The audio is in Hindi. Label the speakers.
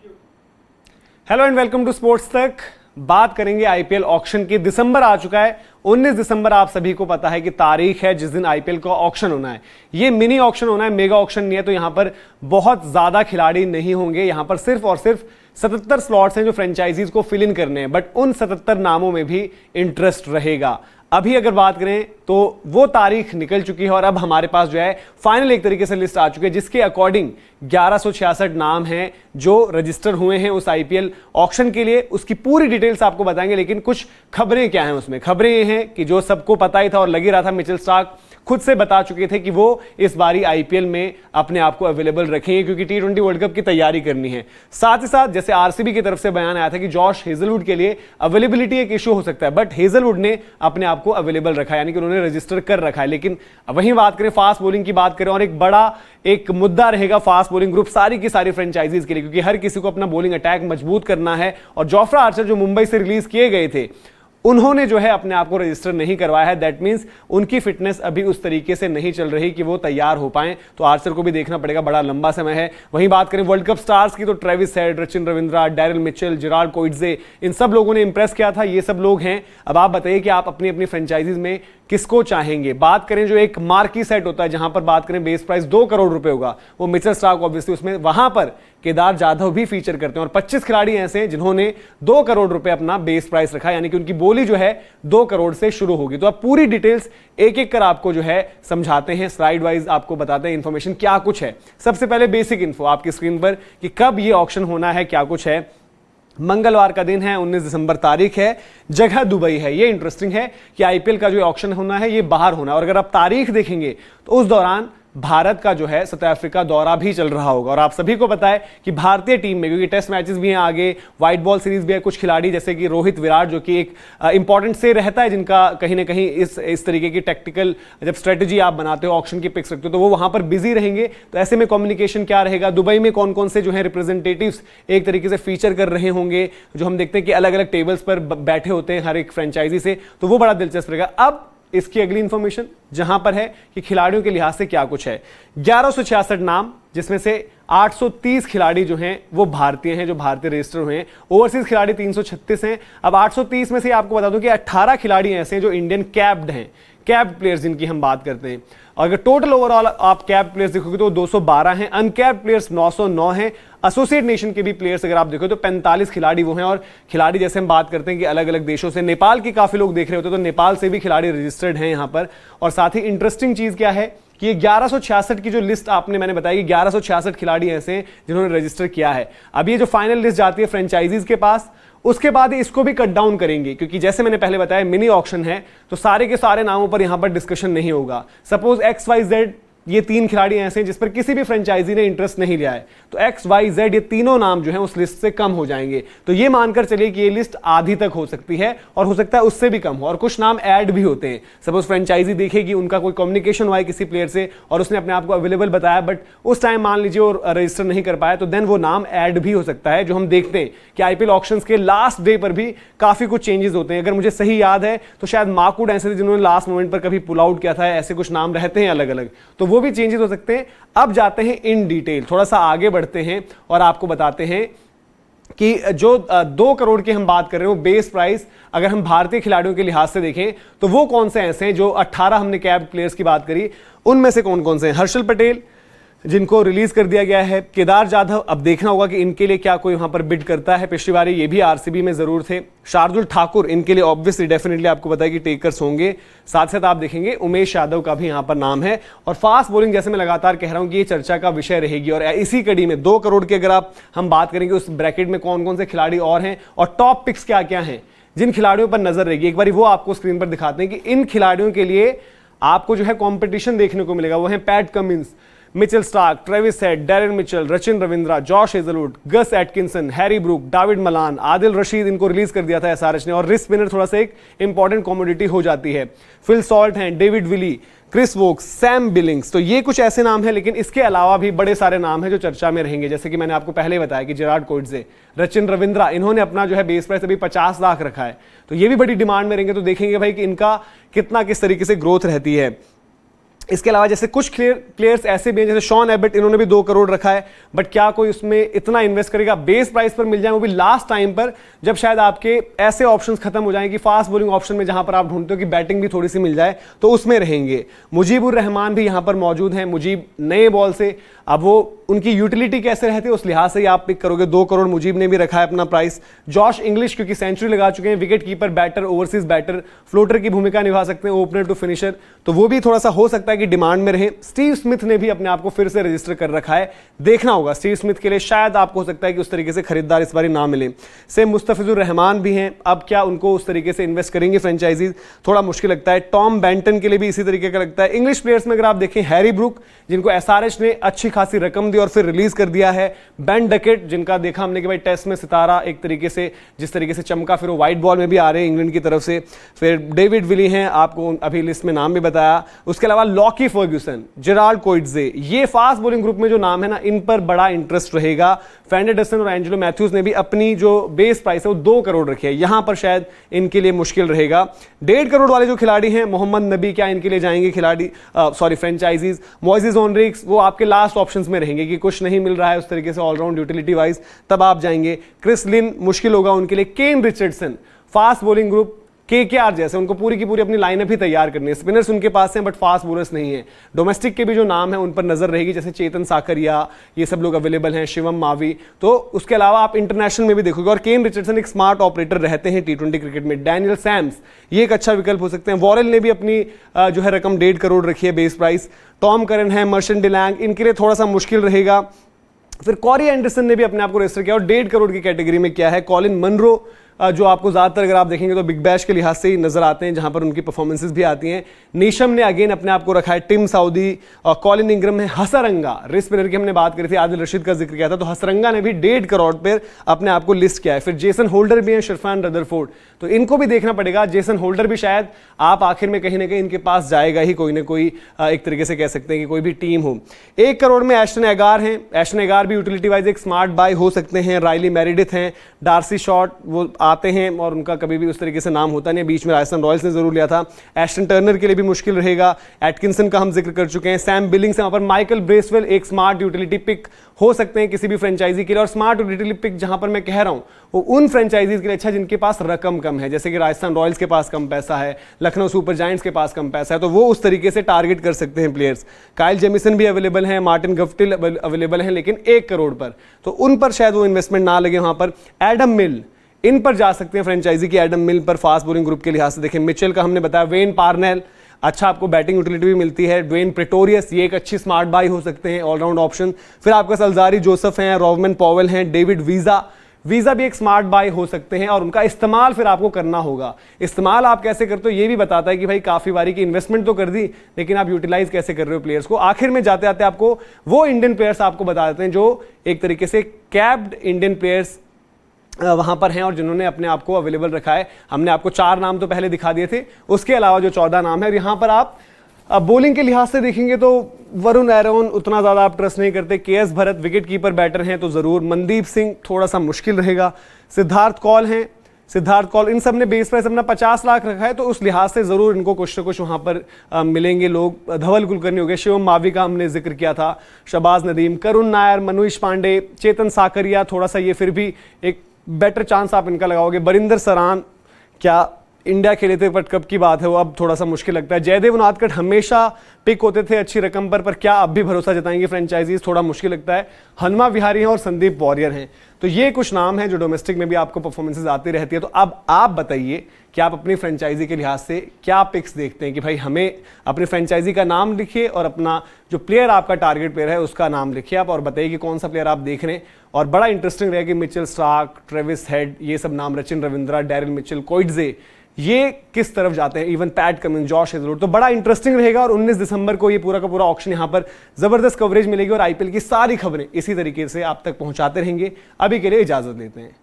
Speaker 1: Hello and welcome to sports Tak. बात करेंगे आईपीएल ऑक्शन की। दिसंबर आ चुका है, 19 दिसंबर आप सभी को पता है कि तारीख है जिस दिन आईपीएल का ऑक्शन होना है। ये मिनी ऑक्शन होना है, मेगा ऑक्शन नहीं है, तो यहां पर बहुत ज्यादा खिलाड़ी नहीं होंगे। यहां पर सिर्फ और सिर्फ 77 स्लॉट्स हैं जो फ्रेंचाइजीज को फिल इन करने हैं, बट उन 77 नामों में भी इंटरेस्ट रहेगा। अभी अगर बात करें तो वो तारीख निकल चुकी है और अब हमारे पास जो है फाइनल एक तरीके से लिस्ट आ चुकी है, जिसके अकॉर्डिंग 1166 नाम हैं जो रजिस्टर हुए हैं उस आईपीएल ऑक्शन के लिए। उसकी पूरी डिटेल्स आपको बताएंगे, लेकिन कुछ खबरें क्या हैं उसमें। खबरें ये हैं कि जो सबको पता ही था और लगी रहा था, मिचेल स्टार्क खुद से बता चुके थे कि वो इस बारी आईपीएल में अपने आप को अवेलेबल रखेंगे क्योंकि टी20 वर्ल्ड कप की तैयारी करनी है। साथ ही साथ जैसे आरसीबी की तरफ से बयान आया था कि जॉश हेजलवुड के लिए अवेलेबिलिटी एक इशू हो सकता है, बट हेजलवुड ने अपने आप को अवेलेबल रखा, यानी कि उन्होंने रजिस्टर कर रखा है। लेकिन वहीं बात करें फास्ट बॉलिंग की बात करें, और एक बड़ा एक मुद्दा रहेगा फास्ट बॉलिंग ग्रुप सारी की सारी फ्रेंचाइजीज के लिए, क्योंकि हर किसी को अपना बॉलिंग अटैक मजबूत करना है। और जोफ्रा आर्चर जो मुंबई से रिलीज किए गए थे, उन्होंने जो है अपने आप को रजिस्टर नहीं करवाया है। दैट मींस उनकी फिटनेस अभी उस तरीके से नहीं चल रही कि वो तैयार हो पाए, तो आर्चर को भी देखना पड़ेगा, बड़ा लंबा समय है। वहीं बात करें वर्ल्ड कप स्टार्स की तो Travis Head, Rachin Ravindra, Daryl Mitchell, Gerald Coetzee, इन सब लोगों ने इंप्रेस किया था। ये सब लोग हैं। अब आप बताइए कि आप अपनी अपनी फ्रेंचाइजीज में किसको चाहेंगे। बात करें जो एक मार्की सेट होता है जहां पर बात करें बेस प्राइस 2 करोड़ रुपए होगा, वो मिचेल स्टार्क ऑब्वियसली उसमें, वहां पर केदार जाधव भी फीचर करते हैं। और 25 खिलाड़ी ऐसे हैं जिन्होंने 2 करोड़ रुपए अपना बेस प्राइस रखा, यानी कि उनकी बोली जो है 2 करोड़ से शुरू होगी। तो अब पूरी डिटेल्स एक एक कर आपको जो है समझाते हैं, स्लाइड वाइज आपको बताते हैं इंफॉर्मेशन क्या कुछ है। सबसे पहले बेसिक इंफो आपकी स्क्रीन पर कि कब ये ऑक्शन होना है, क्या कुछ है। मंगलवार का दिन है, 19 दिसंबर तारीख है, जगह दुबई है। ये इंटरेस्टिंग है कि आईपीएल का जो ऑक्शन होना है ये बाहर होना है, और अगर आप तारीख देखेंगे तो उस दौरान भारत का जो है साउथ अफ्रीका दौरा भी चल रहा होगा। और आप सभी को पता है कि भारतीय टीम में, क्योंकि टेस्ट मैचेस भी हैं आगे, व्हाइट बॉल सीरीज भी है, कुछ खिलाड़ी जैसे कि रोहित, विराट, जो कि एक इंपॉर्टेंट से रहता है, जिनका कहीं ना कहीं इस तरीके की टेक्टिकल जब स्ट्रेटेजी आप बनाते हो, ऑक्शन की पिक्स रखते हो, तो वो वहां पर बिजी रहेंगे। तो ऐसे में कम्युनिकेशन क्या रहेगा, दुबई में कौन कौन से जो है रिप्रेजेंटेटिव्स एक तरीके से फीचर कर रहे होंगे, जो हम देखते हैं कि अलग अलग टेबल्स पर बैठे होते हैं हर एक फ्रेंचाइजी से, तो वो बड़ा दिलचस्प रहेगा। अब इसकी अगली इंफॉर्मेशन जहां पर है कि खिलाड़ियों के लिहाज से क्या कुछ है। 1166 नाम, जिसमें से 830 खिलाड़ी जो हैं वो भारतीय हैं, जो भारतीय रजिस्टर हुए हैं। ओवरसीज खिलाड़ी 336 हैं। अब 830 में से आपको बता दूं कि 18 खिलाड़ी ऐसे हैं जो इंडियन कैप्ड हैं, कैप्ड प्लेयर्स जिनकी हम बात करते हैं। अगर टोटल ओवरऑल आप कैप्ड प्लेयर्स देखोगे तो 212 हैं, अनकैप्ड प्लेयर्स 909 हैं। एसोसिएट नेशन के भी प्लेयर्स अगर आप देखो तो 45 खिलाड़ी वो हैं। और खिलाड़ी जैसे हम बात करते हैं कि अलग अलग देशों से, नेपाल के काफी लोग देख रहे होते हैं, तो नेपाल से भी खिलाड़ी रजिस्टर्ड हैं यहां पर। और साथ ही इंटरेस्टिंग चीज क्या है कि ये 1166 की जो लिस्ट मैंने बताई कि 1166 खिलाड़ी ऐसे हैं जिन्होंने रजिस्टर किया है। अब ये जो फाइनल लिस्ट जाती है फ्रेंचाइजीज के पास, उसके बाद इसको भी कट डाउन करेंगे, क्योंकि जैसे मैंने पहले बताया मिनी ऑक्शन है, तो सारे के सारे नामों पर यहां पर डिस्कशन नहीं होगा। सपोज XYZ ये 3 खिलाड़ी ऐसे हैं जिस पर किसी भी फ्रेंचाइजी ने इंटरेस्ट नहीं लिया है, तो XYZ ये तीनों नाम जो हैं उस लिस्ट से कम हो जाएंगे। तो ये मानकर चलिए कि ये लिस्ट आधी तक हो सकती है, और हो सकता है उससे भी कम हो। और कुछ नाम ऐड भी होते हैं। सपोज फ्रेंचाइजी देखेगी, उनका कोई कम्युनिकेशन हुआ है किसी प्लेयर से और उसने अपने आप को अवेलेबल बताया, बट उस टाइम मान लीजिए और रजिस्टर नहीं कर पाया, तो देन वो नाम ऐड भी हो सकता है। जो हम देखते हैं कि आईपीएल ऑक्शंस के लास्ट डे पर भी काफी कुछ चेंजेस होते हैं। अगर मुझे सही याद है तो शायद माकूड ऐसे थे जिन्होंने लास्ट मोमेंट पर कभी पुल आउट किया था, ऐसे कुछ नाम रहते हैं अलग अलग, तो वो भी चेंजेस हो सकते हैं। अब जाते हैं इन डिटेल, थोड़ा सा आगे बढ़ते हैं और आपको बताते हैं कि जो 2 करोड़ की हम बात कर रहे हो बेस प्राइस, अगर हम भारतीय खिलाड़ियों के लिहाज से देखें तो वो कौन से ऐसे हैं। जो 18 हमने कैप्ड प्लेयर्स की बात करी, उनमें से कौन कौन से हैं। हर्षल पटेल जिनको रिलीज कर दिया गया है, केदार जाधव, अब देखना होगा कि इनके लिए क्या कोई वहां पर बिड करता है। पिछली बार ये भी आरसीबी में जरूर थे। शार्दुल ठाकुर, इनके लिए ऑब्वियसली डेफिनेटली आपको पता है कि टेकर्स होंगे। साथ साथ आप देखेंगे उमेश यादव का भी यहां पर नाम है। और फास्ट बॉलिंग, जैसे मैं लगातार कह रहा हूं कि ये चर्चा का विषय रहेगी। और इसी कड़ी में 2 करोड़ की अगर हम बात करेंगे, उस ब्रैकेट में कौन कौन से खिलाड़ी और हैं और टॉप पिक्स क्या क्या हैं, जिन खिलाड़ियों पर नजर रहेगी, एक बार वो आपको स्क्रीन पर दिखाते हैं कि इन खिलाड़ियों के लिए आपको जो है कॉम्पिटिशन देखने को मिलेगा। वो है Pat Cummins, Mitchell Starc, Travis Head, Daryl Mitchell, Rachin Ravindra, Josh Hazlewood, Gus Atkinson, Harry Brook, David Malan, Adil Rashid, इनको रिलीज कर दिया था एसआरएच ने। और रिस्क स्पिनर थोड़ा सा एक इंपॉर्टेंट कमोडिटी हो जाती है। फिल सॉल्ट हैं, David Willey, Chris Woakes, Sam Billings, तो ये कुछ ऐसे नाम हैं। लेकिन इसके अलावा भी बड़े सारे नाम हैं जो चर्चा में रहेंगे, जैसे कि मैंने आपको पहले बताया कि जेराल्ड कोइट्जे, रचिन रविंद्रा, इन्होंने अपना जो है बेस प्राइस अभी 50 लाख रखा है, तो ये भी बड़ी डिमांड में रहेंगे। तो देखेंगे भाई कि इनका कितना किस तरीके से ग्रोथ रहती है। इसके अलावा जैसे कुछ प्लेयर्स ऐसे भी हैं, जैसे शॉन एबट, इन्होंने भी 2 करोड़ रखा है, बट क्या कोई उसमें इतना इन्वेस्ट करेगा? बेस प्राइस पर मिल जाए, वो भी लास्ट टाइम पर, जब शायद आपके ऐसे ऑप्शंस खत्म हो जाएं कि फास्ट बॉलिंग ऑप्शन में जहां पर आप ढूंढते हो कि बैटिंग भी थोड़ी सी मिल जाए, तो उसमें रहेंगे। मुजीबुर रहमान भी यहां पर मौजूद हैं। मुजीब नए बॉल से, अब वो उनकी यूटिलिटी कैसे रहती है उस लिहाज से आप पिक करोगे। 2 करोड़ मुजीब ने भी रखा है अपना प्राइस। जॉश इंग्लिश क्योंकि सेंचुरी लगा चुके हैं, wicket keeper, batter, overseas batter, floater की भूमिका निभा सकते हैं, ओपनर टू फिनिशर, तो वो भी थोड़ा सा हो सकता है कि डिमांड में रहे। स्टीव स्मिथ ने भी अपने आप को फिर से रजिस्टर कर रखा है, देखना होगा स्टीव स्मिथ के लिए शायद आपको हो सकता है कि उस तरीके से खरीदार इस बार ना मिले। से मुस्तफिजुर रहमान भी हैं, अब क्या उनको उस तरीके से इन्वेस्ट करेंगे फ्रेंचाइजीज, थोड़ा मुश्किल लगता है। टॉम बेंटन के लिए भी इसी तरीके का लगता है। इंग्लिश प्लेयर्स में अगर आप देखें, हैरी ब्रूक जिनको एसआरएच ने अच्छी खासी रकम दी और फिर रिलीज कर दिया है, बेन डकेट जिनका देखा हमने कि भाई टेस्ट में सितारा एक तरीके से जिस तरीके से चमका, फिर वो व्हाइट बॉल में भी आ रहे हैं इंग्लैंड की तरफ से। फिर डेविड विली हैं, आपको अभी लिस्ट में नाम भी बताया। उसके अलावा लॉकी फर्ग्यूसन, जेराल्ड कोइट्जे, ये फास्ट बॉलिंग ग्रुप में जो नाम है ना, इन पर बड़ा इंटरेस्ट रहेगा। फैंडरसन और एंजेलो मैथ्यूज ने भी अपनी जो बेस प्राइस है वो 2 करोड़ रखी है, यहां पर शायद इनके लिए मुश्किल रहेगा। 1.5 करोड़ वाले जो खिलाड़ी हैं, मोहम्मद नबी, क्या इनके लिए जाएंगे खिलाड़ी, फ्रेंचाइजीज? मोइसेस ओनरिक्स, वो आपके लास्ट ऑप्शंस में रहेंगे कि कुछ नहीं मिल रहा है उस तरीके से ऑलराउंड यूटिलिटी वाइज, तब आप जाएंगे। क्रिस लिन मुश्किल होगा उनके लिए। केन Richardson, fast bowling group, KKR जैसे, उनको पूरी की पूरी अपनी लाइनअप ही तैयार करनी है। स्पिनर्स उनके पास हैं बट फास्ट बॉलर्स नहीं है। डोमेस्टिक के भी जो नाम है उन पर नजर रहेगी, जैसे चेतन साकरिया, ये सब लोग अवेलेबल हैं, शिवम मावी। तो उसके अलावा आप इंटरनेशनल में भी देखोगे, और केन रिचर्डसन एक स्मार्ट ऑपरेटर रहते हैं T20 क्रिकेट में। डैनियल सैम्स ये एक अच्छा विकल्प हो सकते हैं। वॉरेल ने भी अपनी जो है रकम 1.5 करोड़ रखी है बेस प्राइस। टॉम करन है, मर्शन डिलैंग, इनके लिए थोड़ा सा मुश्किल रहेगा। फिर कॉरी एंडरसन ने भी अपने आप को रजिस्टर किया और 1.5 करोड़ की कैटेगरी में क्या है। कॉलिन मनरो, जो आपको ज्यादातर अगर आप देखेंगे तो बिग बैश के लिहाज से ही नजर आते हैं, जहां पर उनकी परफॉर्मेंसेस भी आती हैं। नीशम ने अगेन अपने आप को रखा है। टिम साउदी और कॉलिन इंग्रम है। हसरंगा, रिस्ट स्पिनर की हमने बात करी थी, आदिल रशीद का जिक्र किया था, तो हसरंगा ने भी 1.5 करोड़ पर अपने आप को लिस्ट किया है। फिर जेसन होल्डर भी हैं, शिरफान रदरफोर्ड, तो इनको भी देखना पड़ेगा। जेसन होल्डर भी शायद आप आखिर में कहीं ना कहीं इनके पास जाएगा ही, कोई ना कोई एक तरीके से कह सकते हैं कि कोई भी टीम हो। 1 करोड़ में एस्टन एगार हैं। एस्टन एगार भी यूटिलिटी वाइज एक स्मार्ट बाय हो सकते हैं। राइली मेरिडिथ हैं, डार्सी शॉट, वो आते हैं और उनका कभी भी उस तरीके से नाम होता नहीं। बीच में राजस्थान रॉयल्स ने जरूर लिया था। एस्टन टर्नर के लिए भी मुश्किल रहेगा। एटकिंसन का हम जिक्र कर चुके हैं। सैम बिलिंग्स वहां पर। माइकल ब्रेसवेल एक स्मार्ट यूटिलिटी पिक हो सकते हैं किसी भी फ्रेंचाइजी के लिए। और स्मार्ट यूटिलिटी पिक जहां पर मैं कह रहा हूं वो उन फ्रेंचाइजीज के लिए अच्छा जिनके पास रकम कम है, जैसे कि राजस्थान रॉयल्स के पास कम पैसा है, लखनऊ सुपर जायंट्स के पास कम पैसा है, तो वो उस तरीके से टारगेट कर सकते हैं प्लेयर्स। काइल जेमिसन भी अवेलेबल हैं, मार्टिन गफ्टिल अवेलेबल हैं, लेकिन 1 करोड़ पर, तो उन पर शायद वो इन्वेस्टमेंट ना लगे वहां पर। एडम मिल, इन पर जा सकते हैं फ्रेंचाइजी की। एडम मिल पर फास्ट बॉलिंग ग्रुप के लिहाज से देखें। मिचेल का हमने बताया। वेन पार्नेल, अच्छा आपको बैटिंग यूटिलिटी भी मिलती है। ड्वेन प्रेटोरियस, ये एक अच्छी स्मार्ट बाय हो सकते हैं, ऑलराउंड ऑप्शन। फिर आपका सल्जारी जोसेफ हैं, रोवमन पॉवेल हैं, डेविड वीजा भी एक स्मार्ट बाय हो सकते हैं, और उनका इस्तेमाल फिर आपको करना होगा। इस्तेमाल आप कैसे करते हो ये भी बताता है कि भाई काफी बारी की इन्वेस्टमेंट तो कर दी, लेकिन आप यूटिलाइज कैसे कर रहे हो प्लेयर्स को। आखिर में जाते जाते आपको वो इंडियन प्लेयर्स आपको बता देते हैं जो एक तरीके से कैप्ड इंडियन प्लेयर्स वहां पर हैं और जिन्होंने अपने आप को अवेलेबल रखा है। हमने आपको 4 नाम तो पहले दिखा दिए थे, उसके अलावा जो 14 नाम है। और यहां पर आप बॉलिंग के लिहाज से देखेंगे तो वरुण एरोन उतना ज्यादा आप ट्रस्ट नहीं करते। KS Bharat wicket keeper batter हैं तो जरूर। मनदीप सिंह थोड़ा सा मुश्किल रहेगा। सिद्धार्थ कौल हैं, सिद्धार्थ कौल, इन सब ने बेस प्राइस अपना 50 लाख रखा है, तो उस लिहाज से जरूर इनको कुछ ना कुछ वहां पर मिलेंगे लोग। धवल कुलकर्णी हो गए, शिवम मावी का हमने जिक्र किया था, शबाज नदीम, करुण नायर, मनुष पांडे, चेतन साकरिया, थोड़ा सा ये फिर भी एक बेटर चांस आप इनका लगाओगे। बरिंदर सरान, क्या इंडिया खेले थे वर्ल्ड कप की बात है, वो अब थोड़ा सा मुश्किल लगता है। जयदेव उनादकट हमेशा पिक होते थे अच्छी रकम पर क्या अब भी भरोसा जताएंगे फ्रेंचाइजीज, थोड़ा मुश्किल लगता है। हनुमा विहारी हैं और संदीप वॉरियर हैं, तो ये कुछ नाम हैं जो डोमेस्टिक में भी आपको परफॉर्मेंसेज आती रहती है। तो अब आप बताइए कि आप अपनी फ्रेंचाइजी के लिहाज से क्या पिक्स देखते हैं कि भाई हमें अपनी फ्रेंचाइजी का नाम लिखिए और अपना जो प्लेयर आपका टारगेट प्लेयर है उसका नाम लिखिए आप, और बताइए कि कौन सा प्लेयर आप देख रहे हैं। और बड़ा इंटरेस्टिंग रहेगा कि मिचेल स्टार्क, ट्रेविस हेड, ये सब नाम, रचिन रविंद्रा, डैरिल मिचेल, कोइट्जे, ये किस तरफ जाते हैं, even PAT Cummins, Josh Hazlewood, तो बड़ा इंटरेस्टिंग रहेगा। और 19 दिसंबर को ये पूरा का पूरा ऑक्शन यहां पर जबरदस्त कवरेज मिलेगी और आईपीएल की सारी खबरें इसी तरीके से आप तक पहुंचाते रहेंगे। अभी के लिए इजाजत लेते हैं।